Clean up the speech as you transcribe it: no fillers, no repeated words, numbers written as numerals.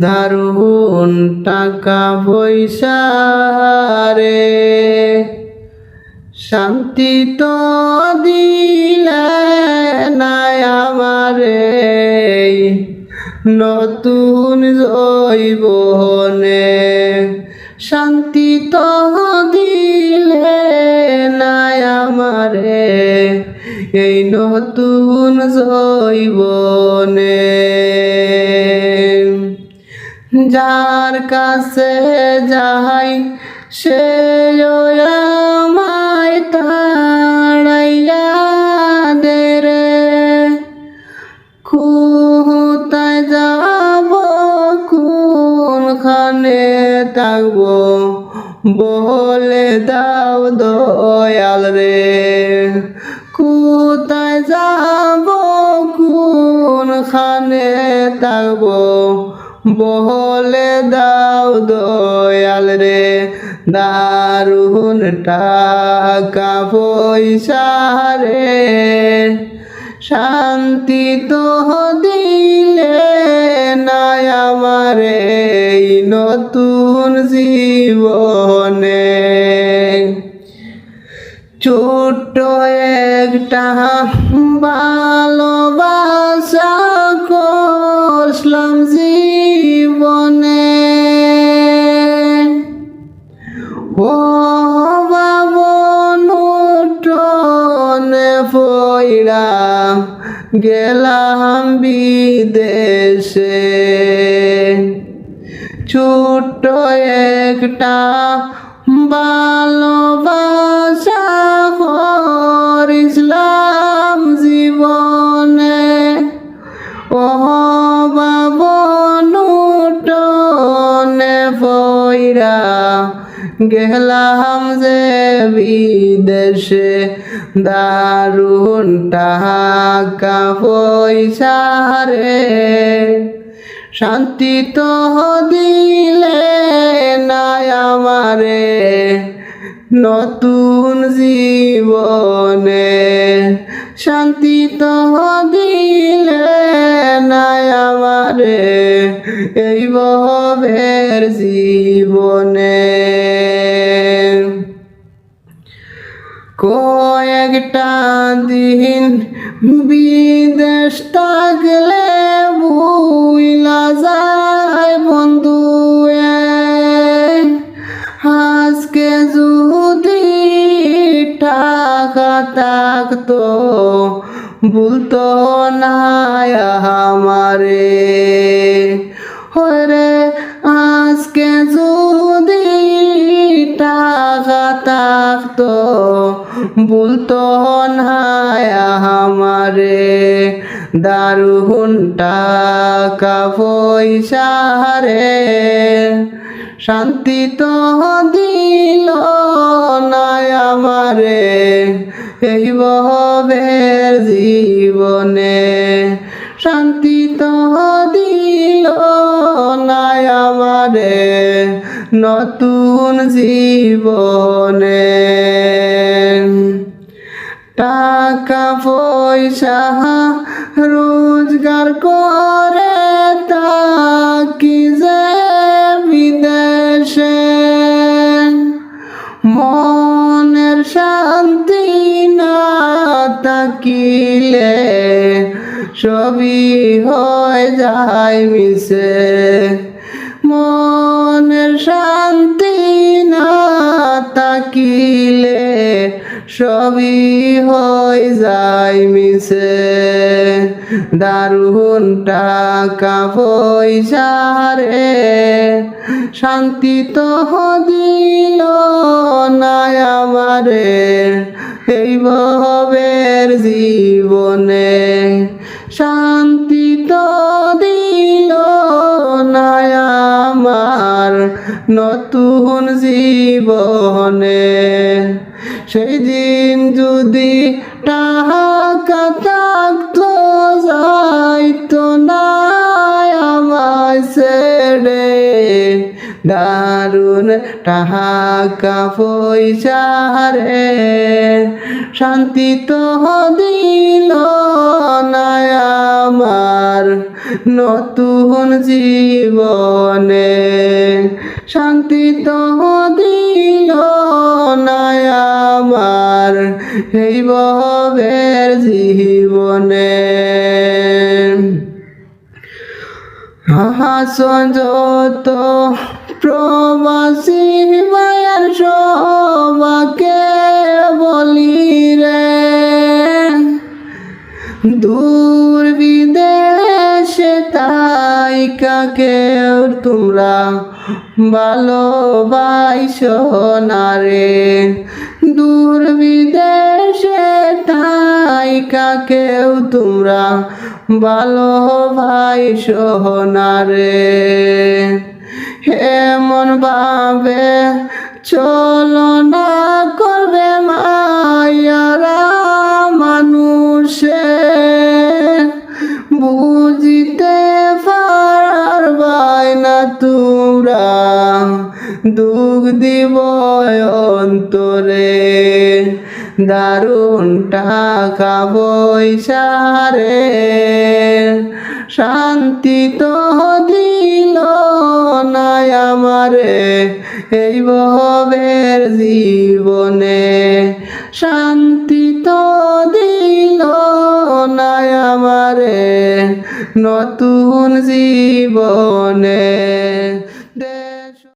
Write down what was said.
দারুণ টাকা পয়সা রে শান্তি তো দিলে না আমারে নতুন জৈবনে শান্তি তো দিলে না আমারে এই নতুন জৈবনে যার কাছে যাই সে আমায় তাড়াইয়া দে রে কোথায় যাব কোনখানে থাকবো বলে দাও দয়াল রে কোথায় যাব কোনখানে থাকবো বলে দাও দয়াল রে দারুণ টাকা পয়সা রে শান্তি তো দিলে না আমারে নতুন জীবনে ছোট্ট একটা ভালোবাসা করলাম জীবনে ও বাবনুটনে পইড়া গেলাম বিদেশে ছোট্ট একটা ভালোবাসা করিলাম জীবনে ও বাবনুটনে পইড়া গেলাম যে বিদেশে দারুণ টাকা পয়সা রে শান্তি তো দিলে না আমারে নতুন জীবনে শান্তি তো দিলে না আমারে এই ভবের জীবনে কয়েকটা দিন বিদেশ থাকলে ভুইলা যায় বন্ধু আজকে যদি টাকা থাকতো ভুলতো না আমারে হরে আজকে যদি টাকা থাকতো ভুলতো না আমারে দারুণ টাকা পয়সা রে শান্তি তো দিল না আমারে এই ভবের জীবনে শান্তি তো দিল না আমারে নতুন জীবনে টাকা পয়সা রোজগার করে থাকি যে বিদেশে মনের শান্তি না থাকিলে সবই হয়ে যায় মিশে মনের শান্তি না থাকিলে সবই হয়ে যায় মিশে দারুণ টাকা পয়সা রে শান্তি তো দিল না আমারে এই ভবের জীবনে শান্তি তো দিল না আমার নতুন জীবনে সেই দিন যদি টাকা থাকতো যাইতো না আমায় ছেড়ে দারুণ টাকা পয়সা রে শান্তি তো দিল না আমার নতুন জীবন। জীবনে হাসন যত প্রবাসী মায়ার সবাকে বলি রে দূর বিদেশে তাই কাকেও তোমরা ভালোবাসো না রে দূর বিদেশে তাই কাকেও তোমরা ভালোবাসো না রে এমন ভাবে চলো না করবে মায়ারা মানুষে বুঝিতে পারবাই না তোমরা দুঃখ দিব অন্তরে দারুণ টাকা পয়সা রে শান্তি তো দিল না আমারে এই ভবের জীবনে শান্তি তো দিল না আমারে নতুন জীবনে